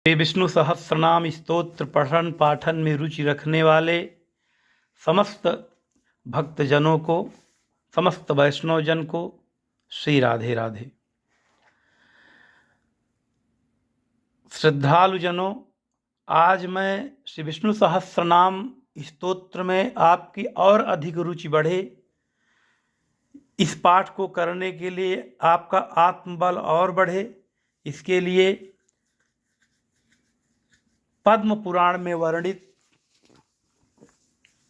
श्री विष्णु सहस्रनाम स्तोत्र पठन पाठन में रुचि रखने वाले समस्त भक्तजनों को, समस्त वैष्णवजन को श्री राधे राधे। श्रद्धालुजनों, आज मैं श्री विष्णु सहस्रनाम स्तोत्र में आपकी और अधिक रुचि बढ़े, इस पाठ को करने के लिए आपका आत्मबल और बढ़े, इसके लिए पद्म पुराण में वर्णित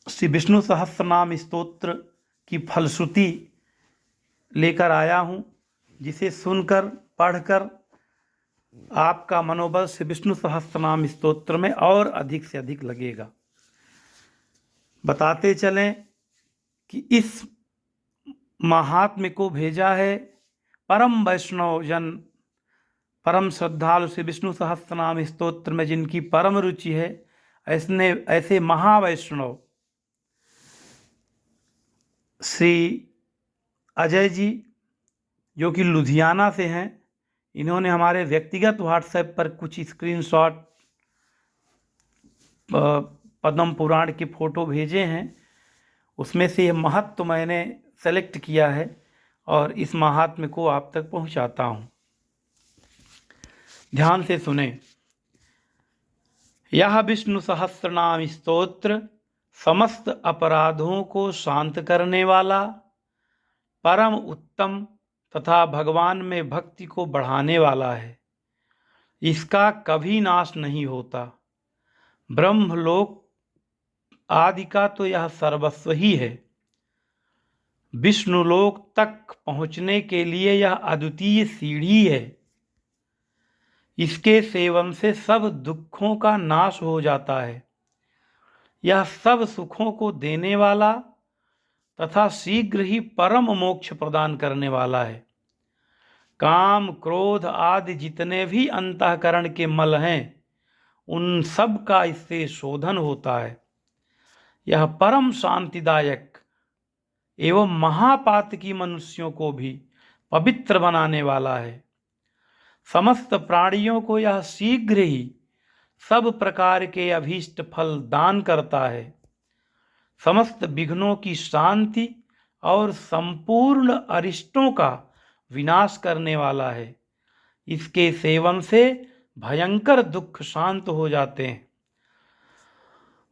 श्री विष्णु सहस्रनाम स्तोत्र की फलश्रुति लेकर आया हूँ, जिसे सुनकर पढ़कर आपका मनोबल श्री विष्णु सहस्रनाम स्तोत्र में और अधिक से अधिक लगेगा। बताते चलें कि इस महात्म्य को भेजा है परम वैष्णव जन, परम श्रद्धालु श्री विष्णु सहस्रनाम स्तोत्र में जिनकी परम रुचि है, ऐसे महावैष्णव श्री अजय जी, जो कि लुधियाना से हैं। इन्होंने हमारे व्यक्तिगत व्हाट्सएप पर कुछ स्क्रीनशॉट पद्म पुराण की फ़ोटो भेजे हैं, उसमें से यह महत्व मैंने सेलेक्ट किया है और इस महात्म्य को आप तक पहुंचाता हूं। ध्यान से सुने। यह विष्णु सहस्रनाम स्तोत्र समस्त अपराधों को शांत करने वाला, परम उत्तम तथा भगवान में भक्ति को बढ़ाने वाला है। इसका कभी नाश नहीं होता। ब्रह्मलोक आदि का तो यह सर्वस्व ही है। विष्णुलोक तक पहुँचने के लिए यह अद्वितीय सीढ़ी है। इसके सेवन से सब दुखों का नाश हो जाता है। यह सब सुखों को देने वाला तथा शीघ्र ही परम मोक्ष प्रदान करने वाला है। काम क्रोध आदि जितने भी अंतःकरण के मल हैं, उन सब का इससे शोधन होता है। यह परम शांतिदायक एवं महापातकी मनुष्यों को भी पवित्र बनाने वाला है। समस्त प्राणियों को यह शीघ्र ही सब प्रकार के अभीष्ट फल दान करता है। समस्त विघ्नों की शांति और संपूर्ण अरिष्टों का विनाश करने वाला है। इसके सेवन से भयंकर दुख शांत हो जाते हैं।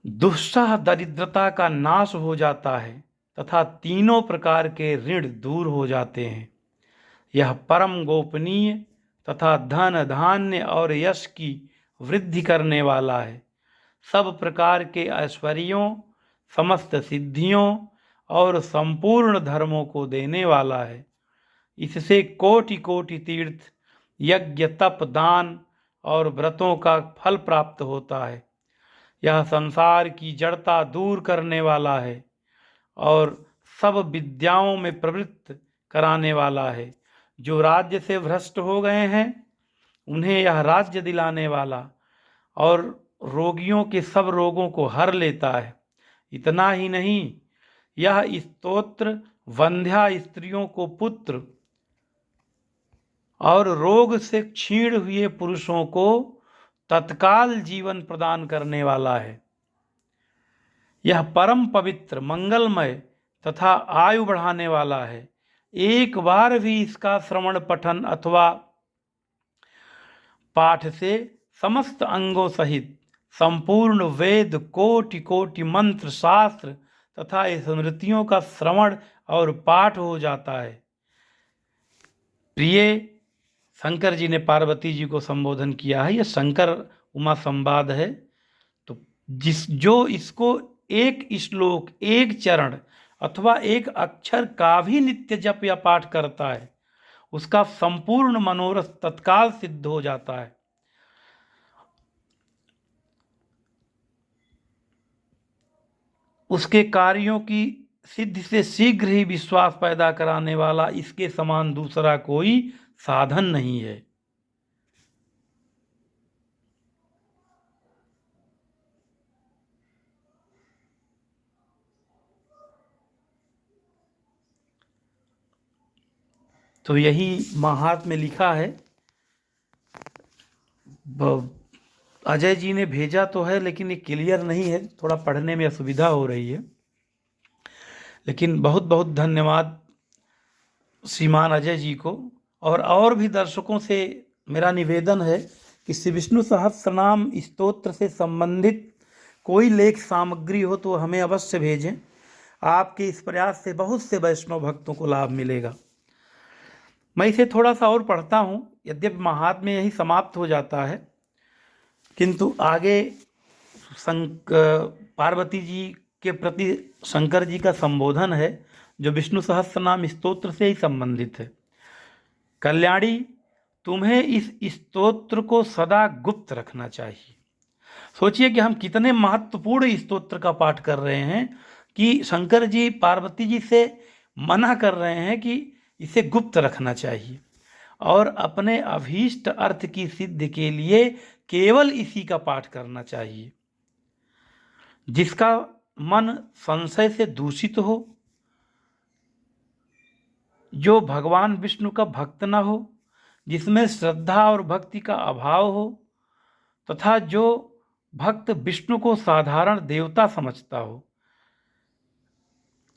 दुस्सह दरिद्रता का नाश हो जाता है तथा तीनों प्रकार के ऋण दूर हो जाते हैं। यह परम गोपनीय तथा धन धान्य और यश की वृद्धि करने वाला है। सब प्रकार के ऐश्वर्यों, समस्त सिद्धियों और संपूर्ण धर्मों को देने वाला है। इससे कोटि कोटि तीर्थ, यज्ञ, तप, दान और व्रतों का फल प्राप्त होता है। यह संसार की जड़ता दूर करने वाला है और सब विद्याओं में प्रवृत्त कराने वाला है। जो राज्य से भ्रष्ट हो गए हैं, उन्हें यह राज्य दिलाने वाला और रोगियों के सब रोगों को हर लेता है। इतना ही नहीं, यह स्तोत्र वंध्या स्त्रियों को पुत्र और रोग से क्षीण हुए पुरुषों को तत्काल जीवन प्रदान करने वाला है। यह परम पवित्र, मंगलमय तथा आयु बढ़ाने वाला है। एक बार भी इसका श्रवण, पठन अथवा पाठ से समस्त अंगों सहित संपूर्ण वेद, कोटि कोटि मंत्र, शास्त्र तथा स्मृतियों का श्रवण और पाठ हो जाता है। प्रिय शंकर जी ने पार्वती जी को संबोधन किया है। यह शंकर उमा संवाद है। तो जो इसको एक श्लोक, एक चरण अथवा एक अक्षर का भी नित्य जप या पाठ करता है, उसका संपूर्ण मनोरथ तत्काल सिद्ध हो जाता है। उसके कार्यों की सिद्धि से शीघ्र ही विश्वास पैदा कराने वाला इसके समान दूसरा कोई साधन नहीं है। तो यही महात्म्य लिखा है। अजय जी ने भेजा तो है, लेकिन ये क्लियर नहीं है, थोड़ा पढ़ने में असुविधा हो रही है। लेकिन बहुत बहुत धन्यवाद श्रीमान अजय जी को। और भी दर्शकों से मेरा निवेदन है कि श्री विष्णु सहस्त्रनाम स्तोत्र से संबंधित कोई लेख सामग्री हो तो हमें अवश्य भेजें। आपके इस प्रयास से बहुत से वैष्णव भक्तों को लाभ मिलेगा। मैं इसे थोड़ा सा और पढ़ता हूँ। यद्यपि महात्म्य यही समाप्त हो जाता है, किंतु आगे पार्वती जी के प्रति शंकर जी का संबोधन है, जो विष्णु सहस्त्रनाम स्तोत्र से ही संबंधित है। कल्याणी, तुम्हें इस स्तोत्र को सदा गुप्त रखना चाहिए। सोचिए कि हम कितने महत्वपूर्ण स्तोत्र का पाठ कर रहे हैं कि शंकर जी पार्वती जी से मना कर रहे हैं कि इसे गुप्त रखना चाहिए, और अपने अभीष्ट अर्थ की सिद्धि के लिए केवल इसी का पाठ करना चाहिए। जिसका मन संशय से दूषित हो, जो भगवान विष्णु का भक्त न हो, जिसमें श्रद्धा और भक्ति का अभाव हो, तथा जो भक्त विष्णु को साधारण देवता समझता हो,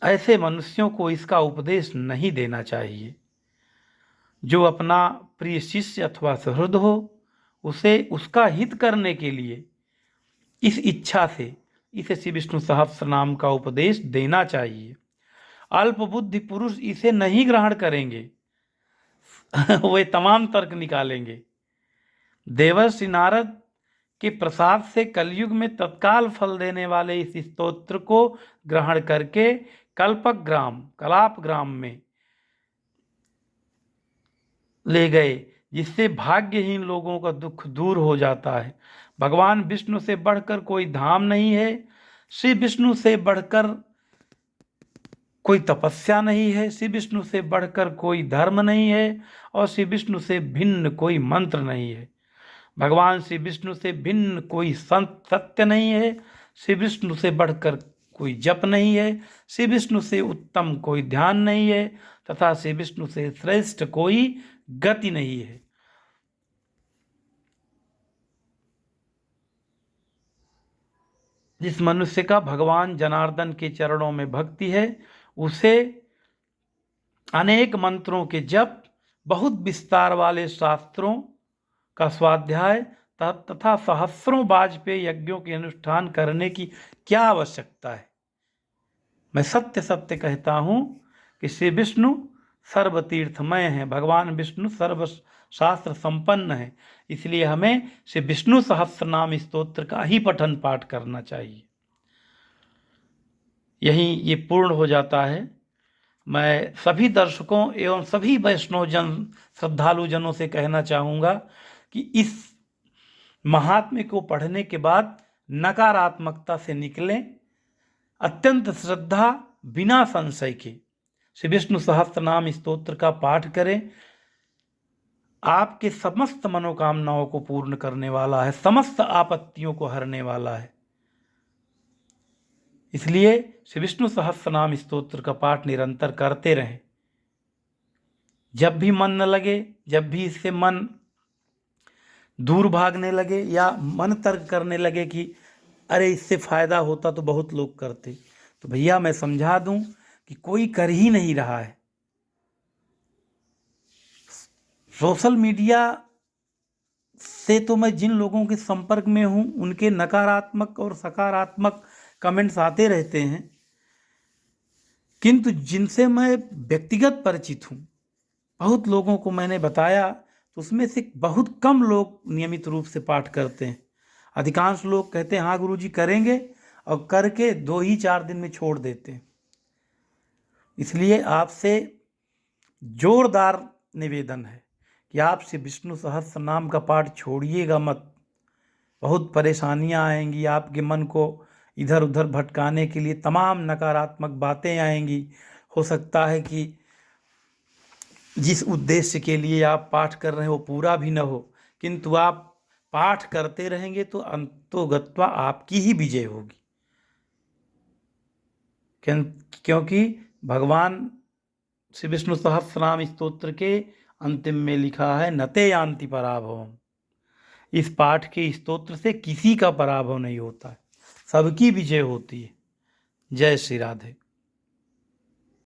ऐसे मनुष्यों को इसका उपदेश नहीं देना चाहिए। जो अपना प्रिय शिष्य अथवा सुहृद हो, उसे उसका हित करने के लिए इस इच्छा से इसे श्री विष्णु सहस्त्र नाम का उपदेश देना चाहिए। अल्प बुद्धि पुरुष इसे नहीं ग्रहण करेंगे वे तमाम तर्क निकालेंगे। देवर्षि नारद के प्रसाद से कलयुग में तत्काल फल देने वाले इस स्तोत्र को ग्रहण करके कलाप ग्राम में ले गए, जिससे भाग्यहीन लोगों का दुख दूर हो जाता है। भगवान विष्णु से बढ़कर कोई धाम नहीं है, श्री विष्णु से बढ़कर कोई तपस्या नहीं है, श्री विष्णु से बढ़कर कोई धर्म नहीं है, और श्री विष्णु से भिन्न कोई मंत्र नहीं है। भगवान श्री विष्णु से भिन्न कोई सत्य नहीं है, श्री विष्णु से बढ़कर कोई जप नहीं है, श्री विष्णु से उत्तम कोई ध्यान नहीं है, तथा श्री विष्णु से श्रेष्ठ कोई गति नहीं है। जिस मनुष्य का भगवान जनार्दन के चरणों में भक्ति है, उसे अनेक मंत्रों के जप, बहुत विस्तार वाले शास्त्रों का स्वाध्याय तथा सहस्रों वाजपेयी यज्ञों के अनुष्ठान करने की क्या आवश्यकता है। मैं सत्य सत्य कहता हूँ कि श्री विष्णु सर्वतीर्थमय हैं, भगवान विष्णु सर्व शास्त्र संपन्न है। इसलिए हमें श्री विष्णु सहस्त्रनाम स्तोत्र का ही पठन पाठ करना चाहिए। यही ये पूर्ण हो जाता है। मैं सभी दर्शकों एवं सभी वैष्णव जन श्रद्धालु जनों से कहना चाहूँगा कि इस महात्म्य को पढ़ने के बाद नकारात्मकता से निकलें, अत्यंत श्रद्धा बिना संशय के श्री विष्णु सहस्त्रनाम स्तोत्र का पाठ करें। आपके समस्त मनोकामनाओं को पूर्ण करने वाला है, समस्त आपत्तियों को हरने वाला है। इसलिए श्री विष्णु सहस्त्रनाम स्तोत्र का पाठ निरंतर करते रहें। जब भी मन न लगे, जब भी इससे मन दूर भागने लगे या मन तर्क करने लगे कि अरे इससे फायदा होता तो बहुत लोग करते, तो भैया मैं समझा दूं कि कोई कर ही नहीं रहा है। सोशल मीडिया से तो मैं जिन लोगों के संपर्क में हूं, उनके नकारात्मक और सकारात्मक कमेंट्स आते रहते हैं, किंतु जिनसे मैं व्यक्तिगत परिचित हूं, बहुत लोगों को मैंने बताया, तो उसमें से बहुत कम लोग नियमित रूप से पाठ करते हैं। अधिकांश लोग कहते हैं हाँ गुरुजी करेंगे, और करके 2 ही 4 दिन में छोड़ देते हैं। इसलिए आपसे जोरदार निवेदन है कि आप श्री विष्णु सहस्त्र नाम का पाठ छोड़िएगा मत। बहुत परेशानियां आएंगी, आपके मन को इधर उधर भटकाने के लिए तमाम नकारात्मक बातें आएंगी। हो सकता है कि जिस उद्देश्य के लिए आप पाठ कर रहे हैं वो पूरा भी न हो, किंतु आप पाठ करते रहेंगे तो अंतोगत्वा आपकी ही विजय होगी। क्योंकि भगवान श्री विष्णु सहस्त्रनाम स्तोत्र के अंतिम में लिखा है नते यान्ति पराभवम। इस पाठ के स्तोत्र से किसी का पराभव नहीं होता है, सबकी विजय होती है। जय श्री राधे।